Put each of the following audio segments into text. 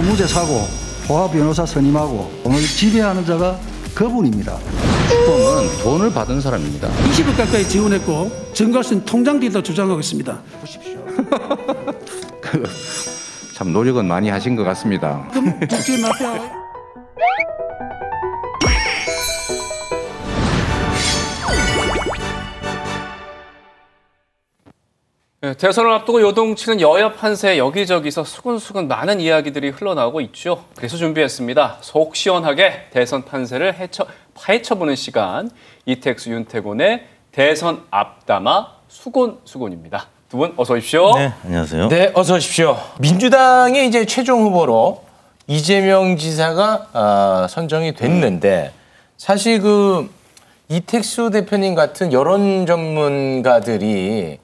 무죄 사고 포화 변호사 선임하고 오늘 지배하는 자가 그분입니다. 특검은 돈을 받은 사람입니다. 20억 가까이 지원했고 증거할 수 있는 통장들도 주장하고 있습니다. 참 노력은 많이 하신 것 같습니다. 그럼 국제 마피아 대선을 앞두고 요동치는 여야 판세 여기저기서 수근수근 많은 이야기들이 흘러나오고 있죠. 그래서 준비했습니다. 속 시원하게 대선 판세를 파헤쳐보는 시간. 이택수, 윤태곤의 대선 앞담화 수곤수곤입니다. 두 분 어서 오십시오. 네, 안녕하세요. 네, 어서 오십시오. 민주당의 이제 최종 후보로 이재명 지사가 선정이 됐는데 사실 그 이택수 대표님 같은 여론 전문가들이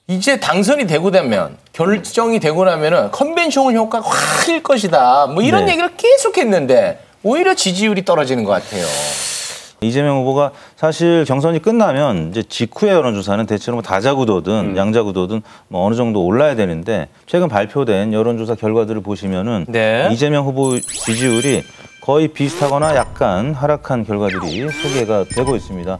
이제 당선이 되고 나면 결정이 되고 나면은 컨벤션 효과가 확일 것이다. 뭐 이런 얘기를 계속했는데 오히려 지지율이 떨어지는 것 같아요. 이재명 후보가 사실 경선이 끝나면 이제 직후의 여론조사는 대체로 뭐 다자구도든 양자구도든 뭐 어느 정도 올라야 되는데 최근 발표된 여론조사 결과들을 보시면은 이재명 후보 지지율이 거의 비슷하거나 약간 하락한 결과들이 소개가 되고 있습니다.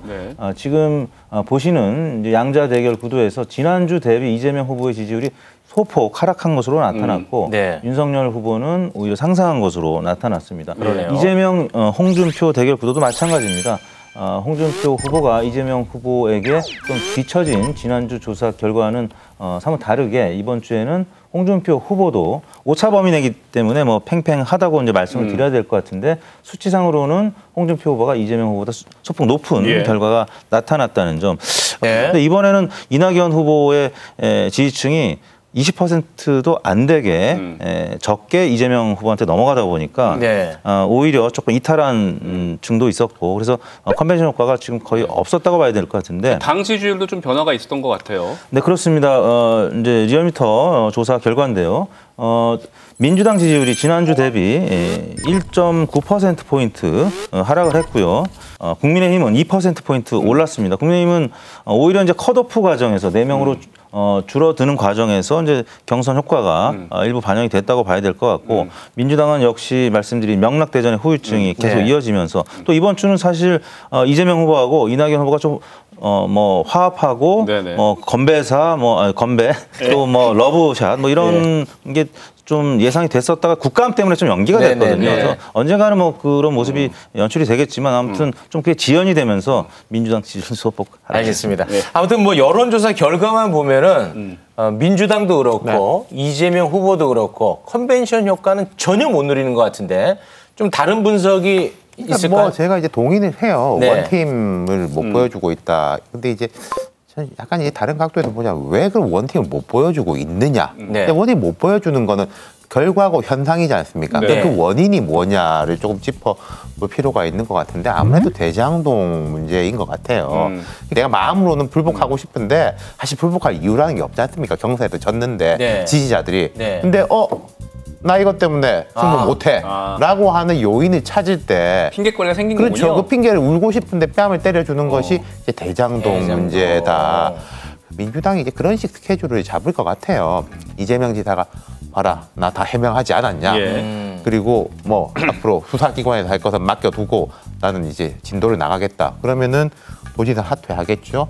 지금 보시는 이제 양자 대결 구도에서 지난주 대비 이재명 후보의 지지율이 소폭 하락한 것으로 나타났고 윤석열 후보는 오히려 상승한 것으로 나타났습니다. 이재명, 홍준표 대결 구도도 마찬가지입니다. 홍준표 후보가 이재명 후보에게 좀 뒤처진 지난주 조사 결과는 사뭇 다르게 이번 주에는 홍준표 후보도 오차 범위 내기 때문에 뭐 팽팽하다고 이제 말씀을 드려야 될 것 같은데 수치상으로는 홍준표 후보가 이재명 후보보다 소폭 높은 결과가 나타났다는 점. 근데 이번에는 이낙연 후보의 지지층이 20%도 안 되게 적게 이재명 후보한테 넘어가다 보니까 오히려 조금 이탈한 증도 있었고 그래서 컨벤션 효과가 지금 거의 없었다고 봐야 될 것 같은데 당 지지율도 좀 변화가 있었던 것 같아요. 네, 그렇습니다. 이제 리얼미터 조사 결과인데요. 민주당 지지율이 지난주 대비 1.9%포인트 하락을 했고요. 국민의힘은 2%포인트 올랐습니다. 국민의힘은 오히려 이제 컷오프 과정에서 4명으로 줄어드는 과정에서 이제 경선 효과가 일부 반영이 됐다고 봐야 될 것 같고 민주당은 역시 말씀드린 명락대전의 후유증이 계속 이어지면서 또 이번 주는 사실 이재명 후보하고 이낙연 후보가 좀 뭐 화합하고 건배사 건배 또 뭐 러브샷 뭐 이런 게 좀 예상이 됐었다가 국감 때문에 좀 연기가 됐거든요. 그래서 언젠가는 뭐 그런 모습이 연출이 되겠지만 아무튼 좀 그게 지연이 되면서 민주당 지지율 소폭 알겠습니다. 아무튼 뭐 여론조사 결과만 보면은 민주당도 그렇고 이재명 후보도 그렇고 컨벤션 효과는 전혀 못 누리는 것 같은데 좀 다른 분석이 있을까요? 뭐 제가 이제 동의는 해요. 원팀을 못 보여주고 있다. 근데 이제 약간 이제 다른 각도에서 보자. 왜 그럼 원팀을 못 보여주고 있느냐. 근데 원팀 못 보여주는 거는 결과고 현상이지 않습니까? 그 원인이 뭐냐를 조금 짚어볼 필요가 있는 것 같은데 아무래도 대장동 문제인 것 같아요. 내가 마음으로는 불복하고 싶은데 사실 불복할 이유라는 게 없지 않습니까? 경선에도 졌는데 지지자들이. 근데 나 이것 때문에 승부 못해 라고 하는 요인을 찾을 때 핑계거리가 생긴 거군요. 그렇죠. 그 핑계를 울고 싶은데 뺨을 때려주는 것이 이제 대장동 문제다. 민주당이 이제 그런 식 스케줄을 잡을 것 같아요. 이재명 지사가 봐라 나 다 해명하지 않았냐. 그리고 뭐 앞으로 수사기관에서 할 것은 맡겨두고 나는 이제 진도를 나가겠다. 그러면은 도지사 사퇴하겠죠.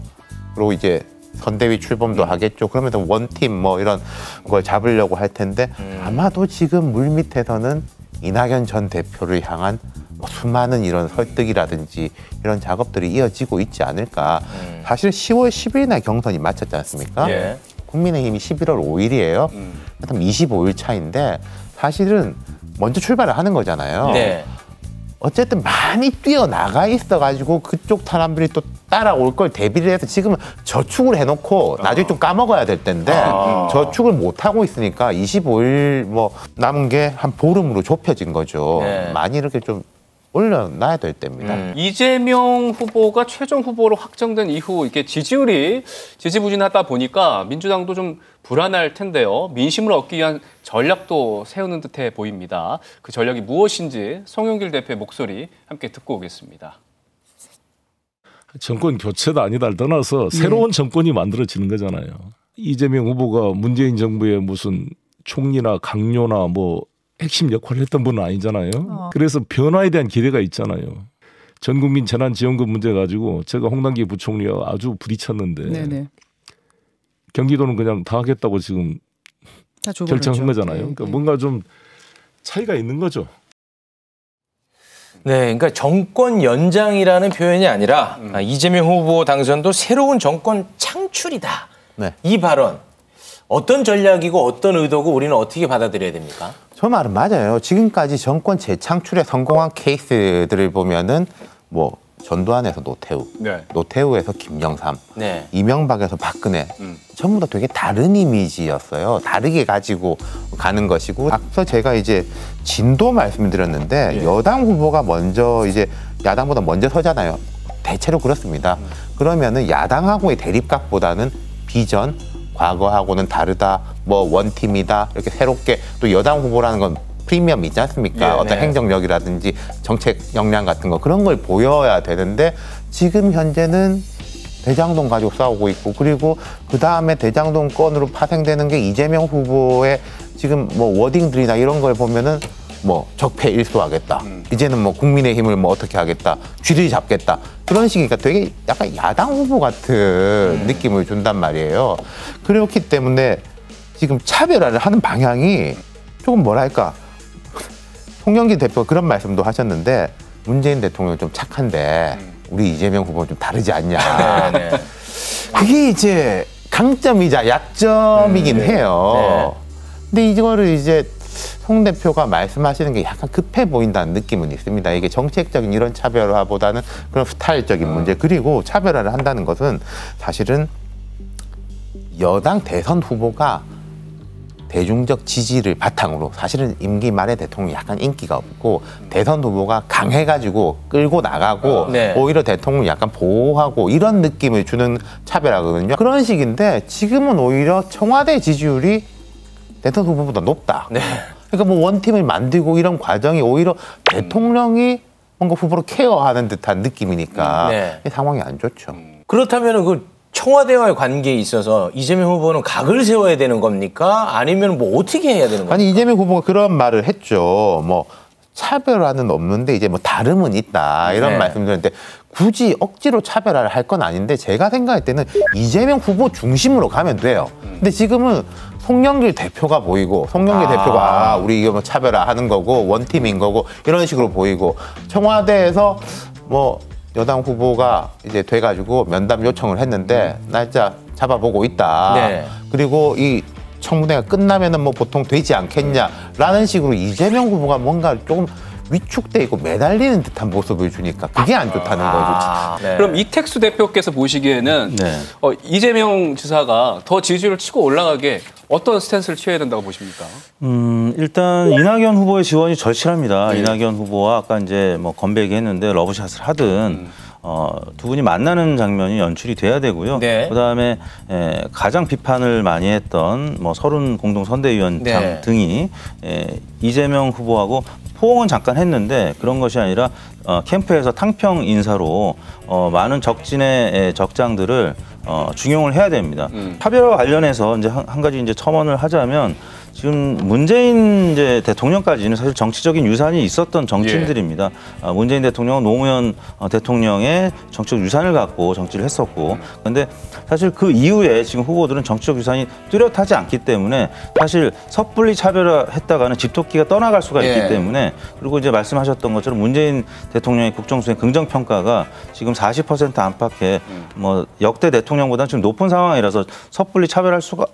그리고 이제 선대위 출범도 하겠죠. 그러면서 원팀 뭐 이런 걸 잡으려고 할 텐데 아마도 지금 물밑에서는 이낙연 전 대표를 향한 뭐 수많은 이런 설득이라든지 이런 작업들이 이어지고 있지 않을까. 사실 10월 10일 날 경선이 마쳤지 않습니까? 국민의힘이 11월 5일이에요. 그럼 25일 차인데 사실은 먼저 출발을 하는 거잖아요. 어쨌든 많이 뛰어나가 있어가지고 그쪽 사람들이 또 따라올 걸 대비를 해서 지금은 저축을 해놓고 나중에 좀 까먹어야 될 텐데 저축을 못하고 있으니까 25일 뭐 남은 게 한 보름으로 좁혀진 거죠. 많이 이렇게 좀 올려놔야 될 때입니다. 이재명 후보가 최종 후보로 확정된 이후 이렇게 지지율이 지지부진하다 보니까 민주당도 좀 불안할 텐데요. 민심을 얻기 위한 전략도 세우는 듯해 보입니다. 그 전략이 무엇인지 송영길 대표의 목소리 함께 듣고 오겠습니다. 정권 교체도 아니다를 떠나서 새로운 정권이 만들어지는 거잖아요. 이재명 후보가 문재인 정부의 무슨 총리나 강요나 뭐 핵심 역할을 했던 분은 아니잖아요. 그래서 변화에 대한 기대가 있잖아요. 전 국민 재난지원금 문제 가지고 제가 홍남기 부총리와 아주 부딪혔는데 네네. 경기도는 그냥 다 하겠다고 지금 다 결정한 거잖아요. 네, 그러니까 네. 뭔가 좀 차이가 있는 거죠. 네, 그러니까 정권 연장이라는 표현이 아니라 이재명 후보 당선도 새로운 정권 창출이다. 네. 이 발언 어떤 전략이고 어떤 의도고 우리는 어떻게 받아들여야 됩니까? 저 말은 맞아요. 지금까지 정권 재창출에 성공한 케이스들을 보면은 뭐 전두환에서 노태우, 네. 노태우에서 김영삼, 네. 이명박에서 박근혜 전부 다 되게 다른 이미지였어요. 다르게 가지고 가는 것이고 앞서 제가 이제 진도 말씀드렸는데 여당 후보가 먼저 이제 야당보다 먼저 서잖아요. 대체로 그렇습니다. 그러면은 야당하고의 대립각보다는 비전, 과거하고는 다르다, 뭐 원팀이다 이렇게 새롭게 또 여당 후보라는 건 프리미엄 있지 않습니까? 예, 어떤 네. 행정력이라든지 정책 역량 같은 거 그런 걸 보여야 되는데 지금 현재는 대장동 가지고 싸우고 있고 그리고 그 다음에 대장동 건으로 파생되는 게 이재명 후보의 지금 뭐 워딩들이나 이런 걸 보면은 뭐 적폐 일소하겠다. 이제는 뭐 국민의힘을 뭐 어떻게 하겠다. 쥐를 잡겠다. 그런 식이니까 되게 약간 야당 후보 같은 느낌을 준단 말이에요. 그렇기 때문에 지금 차별화를 하는 방향이 조금 뭐랄까. 송영길 대표가 그런 말씀도 하셨는데 문재인 대통령 좀 착한데 우리 이재명 후보는 좀 다르지 않냐. 네. 그게 이제 강점이자 약점이긴 해요. 근데 이거를 이제 송 대표가 말씀하시는 게 약간 급해 보인다는 느낌은 있습니다. 이게 정책적인 이런 차별화보다는 그런 스타일적인 문제 그리고 차별화를 한다는 것은 사실은 여당 대선 후보가 대중적 지지를 바탕으로 사실은 임기 말에 대통령이 약간 인기가 없고 대선 후보가 강해가지고 끌고 나가고 네. 오히려 대통령을 약간 보호하고 이런 느낌을 주는 차별화거든요. 그런 식인데 지금은 오히려 청와대 지지율이 대선 후보보다 높다. 네. 그러니까 뭐 원팀을 만들고 이런 과정이 오히려 대통령이 뭔가 후보를 케어하는 듯한 느낌이니까 네. 이 상황이 안 좋죠. 그렇다면 그 청와대와의 관계에 있어서 이재명 후보는 각을 세워야 되는 겁니까? 아니면 뭐 어떻게 해야 되는 겁니까? 아니 이재명 후보가 그런 말을 했죠. 뭐 차별화는 없는데 이제 뭐 다름은 있다 이런 네. 말씀드렸는데 굳이 억지로 차별화를 할 건 아닌데 제가 생각할 때는 이재명 후보 중심으로 가면 돼요. 근데 지금은 송영길 대표가 보이고 송영길 대표가 우리 이거 뭐 차별화하는 거고 원팀인 거고 이런 식으로 보이고 청와대에서 뭐 여당 후보가 이제 돼가지고 면담 요청을 했는데 날짜 잡아보고 있다. 네. 그리고 이 청문회가 끝나면은 뭐 보통 되지 않겠냐라는 식으로 이재명 후보가 뭔가 조금 위축돼 있고 매달리는 듯한 모습을 주니까 그게 안 좋다는 거죠. 네. 그럼 이택수 대표께서 보시기에는 네. 이재명 지사가 더 지지율을 치고 올라가게 어떤 스탠스를 취해야 된다고 보십니까? 일단 이낙연 후보의 지원이 절실합니다. 이낙연 후보와 아까 이제 뭐 건배기 했는데 러브샷을 하든 두 분이 만나는 장면이 연출이 돼야 되고요. 네. 그다음에 가장 비판을 많이 했던 뭐 서른 공동 선대위원장 네. 등이 이재명 후보하고 포옹은 잠깐 했는데 그런 것이 아니라 캠프에서 탕평 인사로 많은 적진의 적장들을 중용을 해야 됩니다. 차별화 관련해서 이제 한 가지 이제 첨언을 하자면 지금 문재인 이제 대통령까지는 사실 정치적인 유산이 있었던 정치인들입니다. 문재인 대통령은 노무현 대통령의 정치적 유산을 갖고 정치를 했었고, 그런데 사실 그 이후에 지금 후보들은 정치적 유산이 뚜렷하지 않기 때문에 사실 섣불리 차별화했다가는 집토끼가 떠나갈 수가 있기 때문에 그리고 이제 말씀하셨던 것처럼 문재인 대통령의 국정수행 긍정 평가가 지금 40% 안팎에 뭐 역대 대통령보다는 지금 높은 상황이라서 섣불리 차별할 수가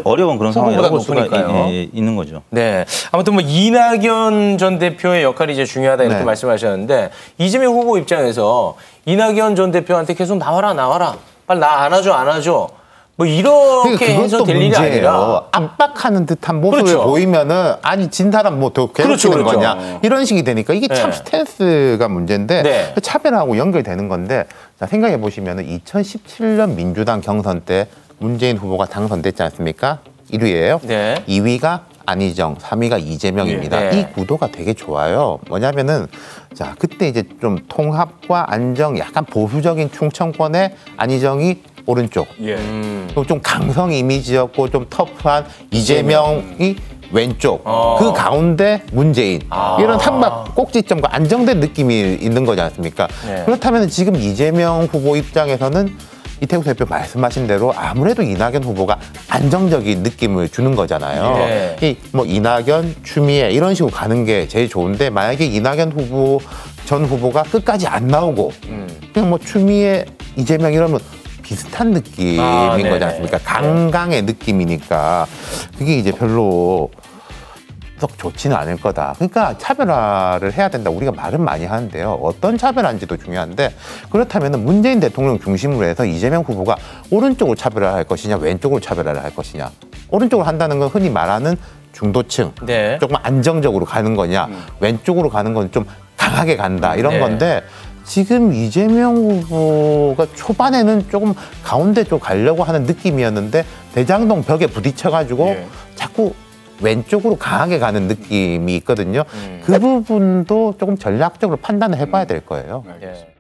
어려운 그런 상황이라고 볼 수가 있는 거죠. 네. 아무튼 뭐 이낙연 전 대표의 역할이 이제 중요하다 이렇게 말씀하셨는데 이재명 후보 입장에서 이낙연 전 대표한테 계속 나와라. 빨리 나 안아줘. 뭐 이렇게 해서 될 일이 아니라 압박하는 듯한 모습을 보이면은 아니 진 사람 뭐 더 괴롭히는 거냐 이런 식이 되니까 이게 참 스탠스가 문제인데 차별하고 연결되는 건데 자, 생각해 보시면은 2017년 민주당 경선 때 문재인 후보가 당선됐지 않습니까? 1위예요. 2위가 안희정, 3위가 이재명입니다. 이 구도가 되게 좋아요. 뭐냐면은 자 그때 이제 좀 통합과 안정, 약간 보수적인 충청권의 안희정이 오른쪽. 그리고 좀 강성 이미지였고 좀 터프한 이재명이 왼쪽, 그 가운데 문재인 이런 삼각 꼭지점과 안정된 느낌이 있는 거지 않습니까? 네. 그렇다면 지금 이재명 후보 입장에서는 이태국 대표 말씀하신 대로 아무래도 이낙연 후보가 안정적인 느낌을 주는 거잖아요. 네. 이 뭐 이낙연, 추미애 이런 식으로 가는 게 제일 좋은데 만약에 이낙연 후보 전 후보가 끝까지 안 나오고 그냥 뭐 추미애, 이재명 이러면 비슷한 느낌인 네네. 거지 않습니까? 강강의 느낌이니까 그게 이제 별로 썩 좋지는 않을 거다. 그러니까 차별화를 해야 된다. 우리가 말은 많이 하는데요. 어떤 차별화인지도 중요한데 그렇다면 문재인 대통령 중심으로 해서 이재명 후보가 오른쪽으로 차별화를 할 것이냐 왼쪽으로 차별화를 할 것이냐. 오른쪽으로 한다는 건 흔히 말하는 중도층. 네. 조금 안정적으로 가는 거냐. 왼쪽으로 가는 건 좀 강하게 간다. 이런 네. 건데 지금 이재명 후보가 초반에는 조금 가운데 쪽 가려고 하는 느낌이었는데 대장동 벽에 부딪혀가지고 자꾸 왼쪽으로 강하게 가는 느낌이 있거든요. 그 부분도 조금 전략적으로 판단을 해봐야 될 거예요. 네.